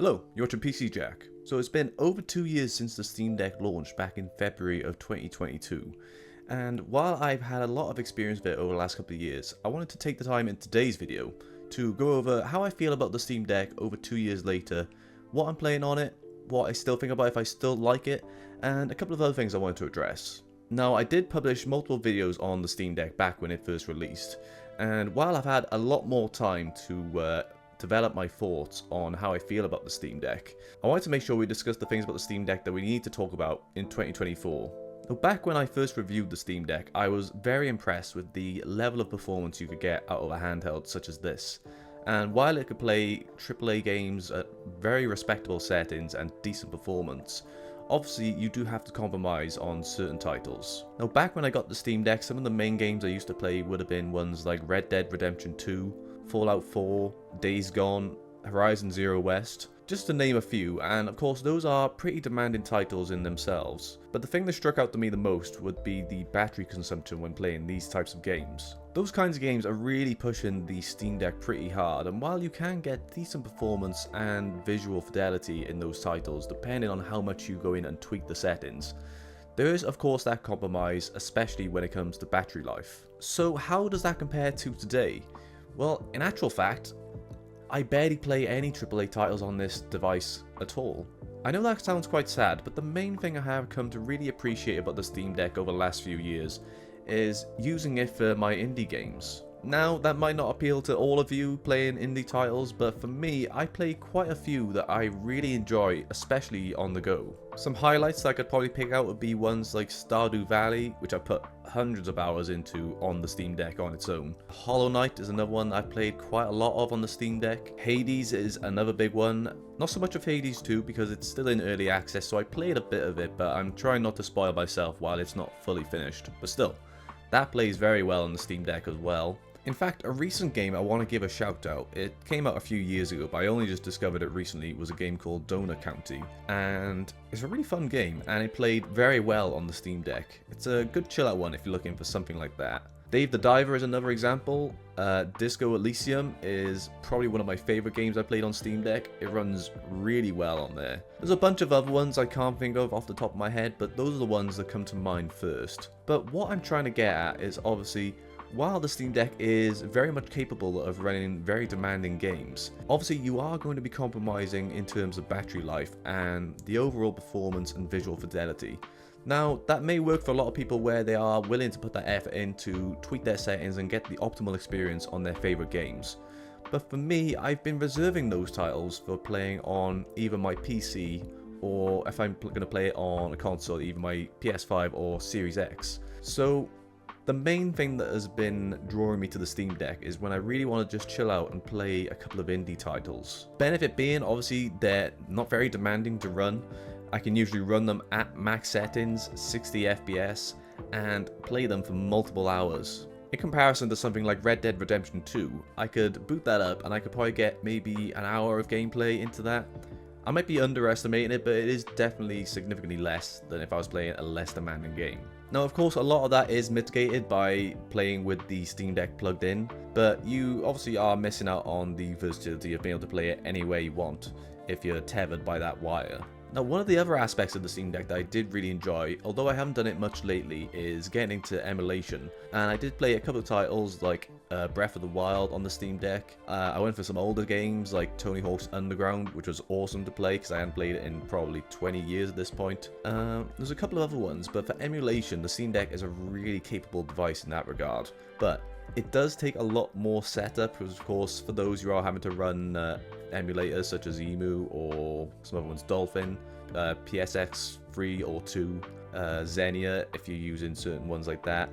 Hello, you're watching PC Jack. So it's been over 2 years since the Steam Deck launched back in February of 2022. And while I've had a lot of experience with it over the last couple of years, I wanted to take the time in today's video to go over how I feel about the Steam Deck over 2 years later, what I'm playing on it, what I still think about if I still like it, and a couple of other things I wanted to address. Now, I did publish multiple videos on the Steam Deck back when it first released, and while I've had a lot more time to develop my thoughts on how I feel about the Steam Deck, I wanted to make sure we discuss the things about the Steam Deck that we need to talk about in 2024. Now, back when I first reviewed the Steam Deck, I was very impressed with the level of performance you could get out of a handheld such as this. And while it could play AAA games at very respectable settings and decent performance, obviously you do have to compromise on certain titles. Now, back when I got the Steam Deck, some of the main games I used to play would have been ones like Red Dead Redemption 2, Fallout 4, Days Gone, Horizon Zero West, just to name a few, and of course those are pretty demanding titles in themselves. But the thing that struck out to me the most would be the battery consumption when playing these types of games. Those kinds of games are really pushing the Steam Deck pretty hard, and while you can get decent performance and visual fidelity in those titles depending on how much you go in and tweak the settings, there is of course that compromise, especially when it comes to battery life. So how does that compare to today? Well, in actual fact, I barely play any AAA titles on this device at all. I know that sounds quite sad, but the main thing I have come to really appreciate about the Steam Deck over the last few years is using it for my indie games. Now, that might not appeal to all of you playing indie titles, but for me, I play quite a few that I really enjoy, especially on the go. Some highlights that I could probably pick out would be ones like Stardew Valley, which I put hundreds of hours into on the Steam Deck on its own. Hollow Knight is another one I played quite a lot of on the Steam Deck. Hades is another big one. Not so much of Hades 2 because it's still in early access, so I played a bit of it, but I'm trying not to spoil myself while it's not fully finished. But still, that plays very well on the Steam Deck as well. In fact, a recent game I want to give a shout out, it came out a few years ago, but I only just discovered it recently, was a game called Donut County, and it's a really fun game, and it played very well on the Steam Deck. It's a good chill out one if you're looking for something like that. Dave the Diver is another example. Disco Elysium is probably one of my favorite games I played on Steam Deck. It runs really well on there. There's a bunch of other ones I can't think of off the top of my head, but those are the ones that come to mind first. But what I'm trying to get at is obviously, while the Steam Deck is very much capable of running very demanding games, obviously you are going to be compromising in terms of battery life and the overall performance and visual fidelity. Now, that may work for a lot of people where they are willing to put that effort in to tweak their settings and get the optimal experience on their favorite games. But for me, I've been reserving those titles for playing on either my PC or if I'm going to play it on a console, either my PS5 or Series X. So the main thing that has been drawing me to the Steam Deck is when I really want to just chill out and play a couple of indie titles. Benefit being, obviously, they're not very demanding to run. I can usually run them at max settings, 60 FPS, and play them for multiple hours. In comparison to something like Red Dead Redemption 2, I could boot that up and I could probably get maybe an hour of gameplay into that. I might be underestimating it, but it is definitely significantly less than if I was playing a less demanding game. Now, of course, a lot of that is mitigated by playing with the Steam Deck plugged in, but you obviously are missing out on the versatility of being able to play it any way you want if you're tethered by that wire. Now, one of the other aspects of the Steam Deck that I did really enjoy, although I haven't done it much lately, is getting into emulation. And I did play a couple of titles like Breath of the Wild on the Steam Deck. I went for some older games like Tony Hawk's Underground, which was awesome to play because I hadn't played it in probably 20 years at this point. There's a couple of other ones, but for emulation, the Steam Deck is a really capable device in that regard. But it does take a lot more setup, because of course, for those who are having to run emulators such as Emu or some other ones, Dolphin, PSX 3 or 2, Xenia if you're using certain ones like that.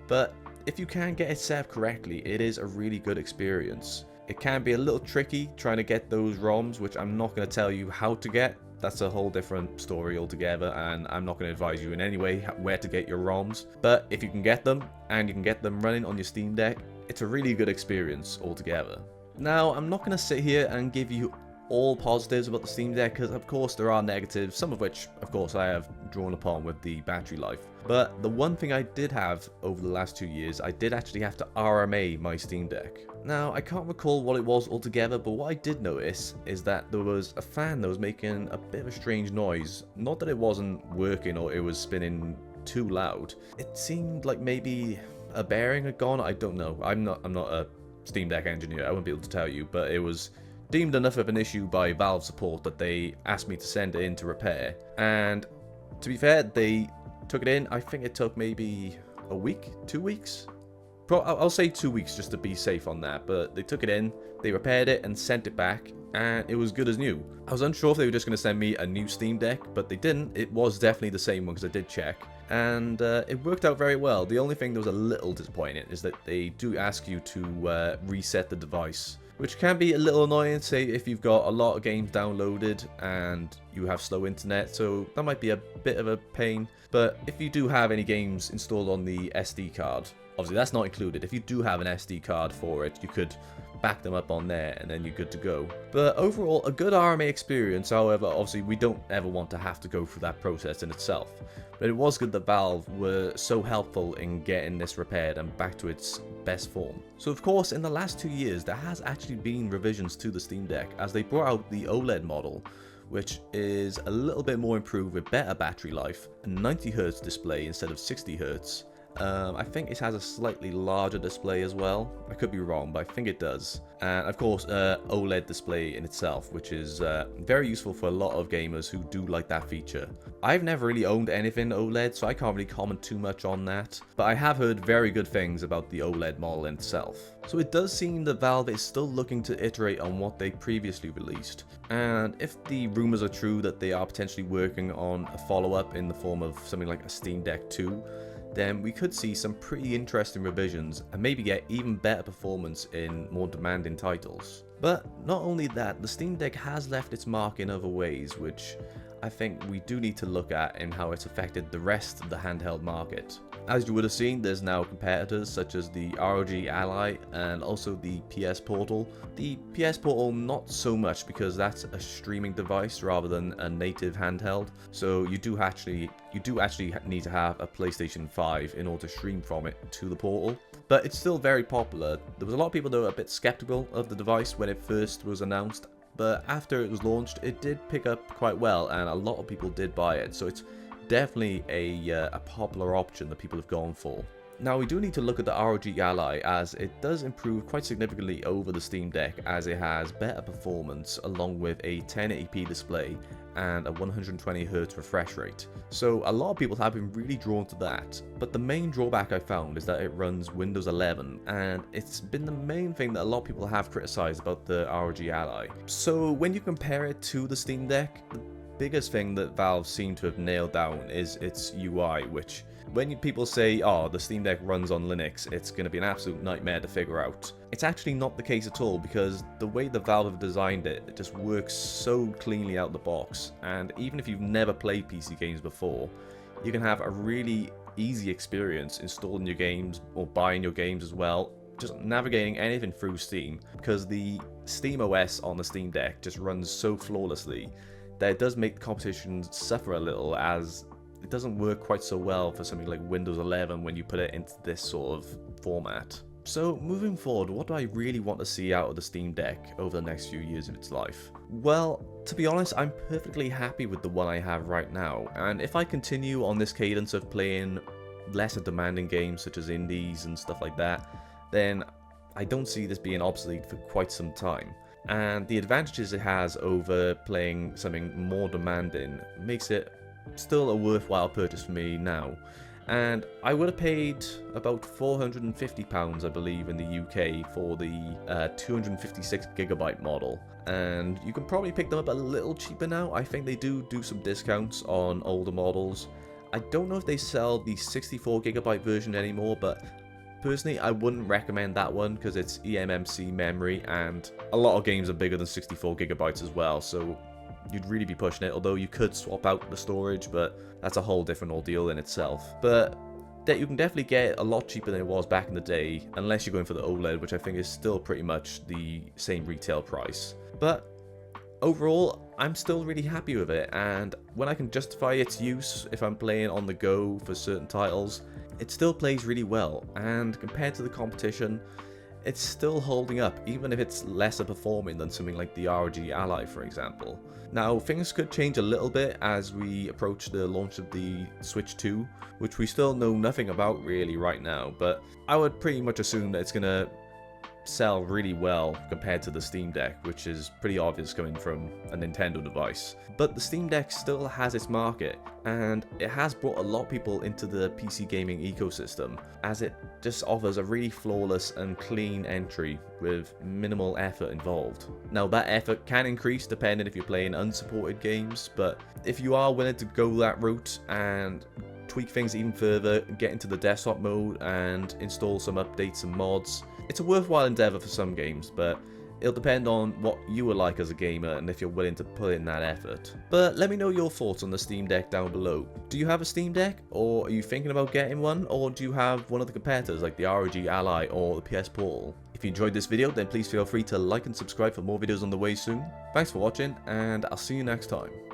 But if you can get it set up correctly, it is a really good experience. It can be a little tricky trying to get those ROMs, which I'm not going to tell you how to get. That's a whole different story altogether, and I'm not going to advise you in any way where to get your ROMs. But if you can get them, and you can get them running on your Steam Deck, it's a really good experience altogether. Now, I'm not going to sit here and give you all positives about the Steam Deck, because of course there are negatives, some of which of course I have drawn upon with the battery life. But the one thing I did have over the last 2 years, I did actually have to RMA my Steam Deck. Now, I can't recall what it was altogether, but what I did notice is that there was a fan that was making a bit of a strange noise. Not that it wasn't working or it was spinning too loud. It seemed like maybe a bearing had gone. I don't know. I'm not a Steam Deck engineer. I won't be able to tell you, but it was deemed enough of an issue by Valve support that they asked me to send it in to repair. And to be fair, they took it in. I think it took maybe a week, 2 weeks. I'll say 2 weeks just to be safe on that, but they took it in, they repaired it and sent it back, and it was good as new. I was unsure if they were just going to send me a new Steam Deck, but they didn't. It was definitely the same one because I did check, and it worked out very well. The only thing that was a little disappointing is that they do ask you to reset the device, which can be a little annoying, say if you've got a lot of games downloaded and you have slow internet, so that might be a bit of a pain. But if you do have any games installed on the SD card, obviously that's not included. If you do have an SD card for it, you could back them up on there and then you're good to go. But overall, a good RMA experience. However, obviously we don't ever want to have to go through that process in itself. But it was good that Valve were so helpful in getting this repaired and back to its best form. So of course, in the last 2 years, there has actually been revisions to the Steam Deck as they brought out the OLED model, which is a little bit more improved with better battery life, a 90Hz display instead of 60Hz. I think it has a slightly larger display as well. I could be wrong, but I think it does. And of course, OLED display in itself, which is very useful for a lot of gamers who do like that feature. I've never really owned anything OLED, so I can't really comment too much on that. But I have heard very good things about the OLED model in itself. So it does seem that Valve is still looking to iterate on what they previously released. And if the rumors are true that they are potentially working on a follow-up in the form of something like a Steam Deck 2, then we could see some pretty interesting revisions and maybe get even better performance in more demanding titles. But not only that, the Steam Deck has left its mark in other ways, which I think we do need to look at in how it's affected the rest of the handheld market. As you would have seen, there's now competitors such as the ROG Ally and also the PS Portal. The PS Portal not so much because that's a streaming device rather than a native handheld, so you do actually need to have a PlayStation 5 in order to stream from it to the Portal. But it's still very popular. There was a lot of people that were a bit skeptical of the device when it first was announced, but after it was launched, it did pick up quite well and a lot of people did buy it, so it's definitely a popular option that people have gone for. Now we do need to look at the ROG Ally as it does improve quite significantly over the Steam Deck as it has better performance along with a 1080p display and a 120Hz refresh rate. So a lot of people have been really drawn to that, but the main drawback I found is that it runs Windows 11 and it's been the main thing that a lot of people have criticized about the ROG Ally. So when you compare it to the Steam Deck, the biggest thing that Valve seem to have nailed down is its UI, which when people say, oh, the Steam Deck runs on Linux, it's going to be an absolute nightmare to figure out. It's actually not the case at all, because the way that Valve have designed it, it just works so cleanly out the box. And even if you've never played PC games before, you can have a really easy experience installing your games or buying your games as well, just navigating anything through Steam, because the Steam OS on the Steam Deck just runs so flawlessly that it does make the competition suffer a little, as it doesn't work quite so well for something like Windows 11 when you put it into this sort of format. So moving forward, what do I really want to see out of the Steam Deck over the next few years of its life? Well, to be honest, I'm perfectly happy with the one I have right now, and if I continue on this cadence of playing lesser demanding games such as indies and stuff like that, then I don't see this being obsolete for quite some time. And the advantages it has over playing something more demanding makes it still a worthwhile purchase for me now. And I would have paid about £450, I believe, in the UK for the 256GB model. And you can probably pick them up a little cheaper now. I think they do some discounts on older models. I don't know if they sell the 64GB version anymore, but personally, I wouldn't recommend that one because it's eMMC memory, and a lot of games are bigger than 64GB as well, so you'd really be pushing it, although you could swap out the storage, but that's a whole different ordeal in itself. But that you can definitely get a lot cheaper than it was back in the day, unless you're going for the OLED, which I think is still pretty much the same retail price. But overall, I'm still really happy with it, and when I can justify its use if I'm playing on the go for certain titles, it still plays really well, and compared to the competition, it's still holding up, even if it's lesser performing than something like the ROG Ally, for example. Now, things could change a little bit as we approach the launch of the Switch 2, which we still know nothing about really right now, but I would pretty much assume that it's gonna sell really well compared to the Steam Deck, which is pretty obvious coming from a Nintendo device. But the Steam Deck still has its market, and it has brought a lot of people into the PC gaming ecosystem, as it just offers a really flawless and clean entry with minimal effort involved. Now, that effort can increase depending if you're playing unsupported games, but if you are willing to go that route and tweak things even further, get into the desktop mode and install some updates and mods, it's a worthwhile endeavour for some games, but it'll depend on what you are like as a gamer and if you're willing to put in that effort. But let me know your thoughts on the Steam Deck down below. Do you have a Steam Deck, or are you thinking about getting one, or do you have one of the competitors like the ROG Ally or the PS Portal? If you enjoyed this video, then please feel free to like and subscribe for more videos on the way soon. Thanks for watching, and I'll see you next time.